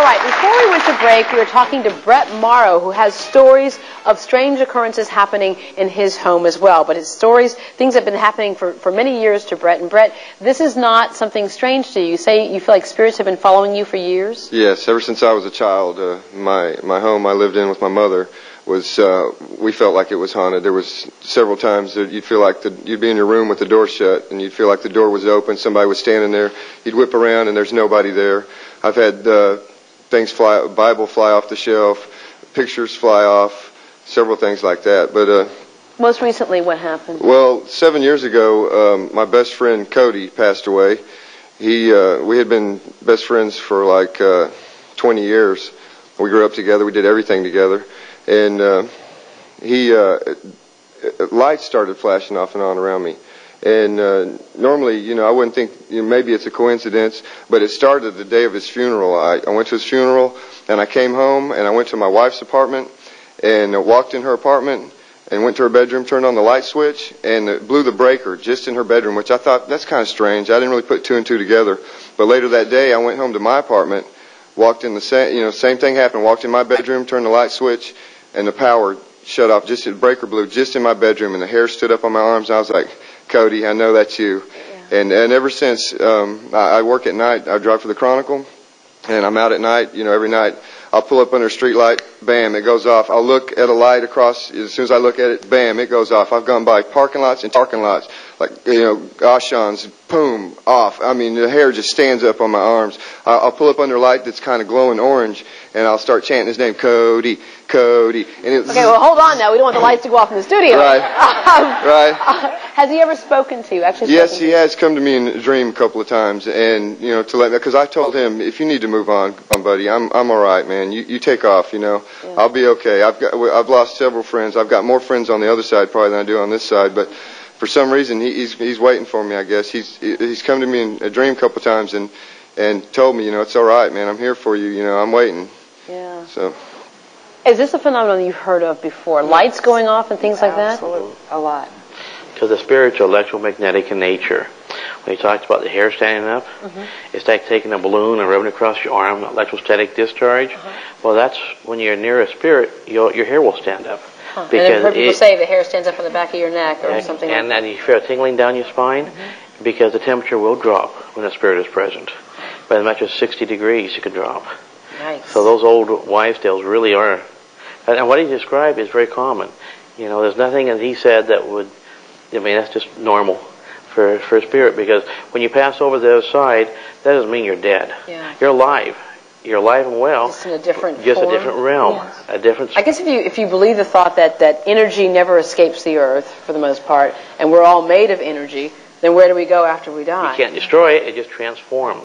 All right, before we went to break, we were talking to Brett Morrow, who has stories of strange occurrences happening in his home as well. But his stories, things have been happening for many years to Brett. And Brett, this is not something strange to you. You say you feel like spirits have been following you for years? Yes, ever since I was a child. My home I lived in with my mother was, we felt like it was haunted. There was several times that you'd feel like you'd be in your room with the door shut, and you'd feel like the door was open, somebody was standing there. You'd whip around, and there's nobody there. I've had things fly, Bible fly off the shelf, pictures fly off, several things like that. But most recently, what happened? Well, 7 years ago, my best friend Cody passed away. We had been best friends for like 20 years. We grew up together. We did everything together. And lights started flashing off and on around me. And normally, I wouldn't think, maybe it's a coincidence, but it started the day of his funeral. I went to his funeral, and I came home, and I went to my wife's apartment, and walked in her apartment, and went to her bedroom, turned on the light switch, and it blew the breaker just in her bedroom, which I thought, that's kind of strange. I didn't really put two and two together. But later that day, I went home to my apartment, walked in the same thing happened, walked in my bedroom, turned the light switch, and the power shut off. Just the breaker blew just in my bedroom, and the hair stood up on my arms, and I was like, Cody, I know that's you. Yeah. And ever since, I work at night. I drive for the Chronicle, and I'm out at night, every night. I'll pull up under a street light, bam, it goes off. I'll look at a light across, as soon as I look at it, bam, it goes off. I've gone by parking lots and parking lots, like, Auchan's, boom, off. I mean, the hair just stands up on my arms. I'll pull up under a light that's kind of glowing orange, and I'll start chanting his name, Cody, Cody. And okay, well, hold on now. We don't want the lights to go off in the studio. Right, right. Has he ever spoken to you? Yes, he has come to me in a dream a couple of times, and, to let me, because I told him, if you need to move on, buddy, I'm all right, man. You take off, Yeah. I'll be okay. I've lost several friends. I've got more friends on the other side probably than I do on this side, but for some reason he's waiting for me, I guess. He's come to me in a dream a couple of times and told me, it's all right, man. I'm here for you. I'm waiting. Yeah. So. Is this a phenomenon you've heard of before? Yes. Lights going off and things like that? Absolutely. A lot. Because the spiritual, electromagnetic in nature. When he talks about the hair standing up, it's like taking a balloon and rubbing it across your arm, electrostatic discharge. Well, that's when you're near a spirit, your hair will stand up. Huh. And I've heard people say the hair stands up on the back of your neck or something like that. And you feel a tingling down your spine because the temperature will drop when the spirit is present. By as much as 60 degrees, it can drop. Nice. So those old wives' tales really are. And what he described is very common. There's nothing that he said that would, that's just normal for a spirit, because when you pass over the other side, that doesn't mean you're dead. Yeah. You're alive. You're alive and well. Just in a different form. A different realm. Yes. A different. I guess if you believe the thought that energy never escapes the earth for the most part, and we're all made of energy, then where do we go after we die? You can't destroy it. It just transforms.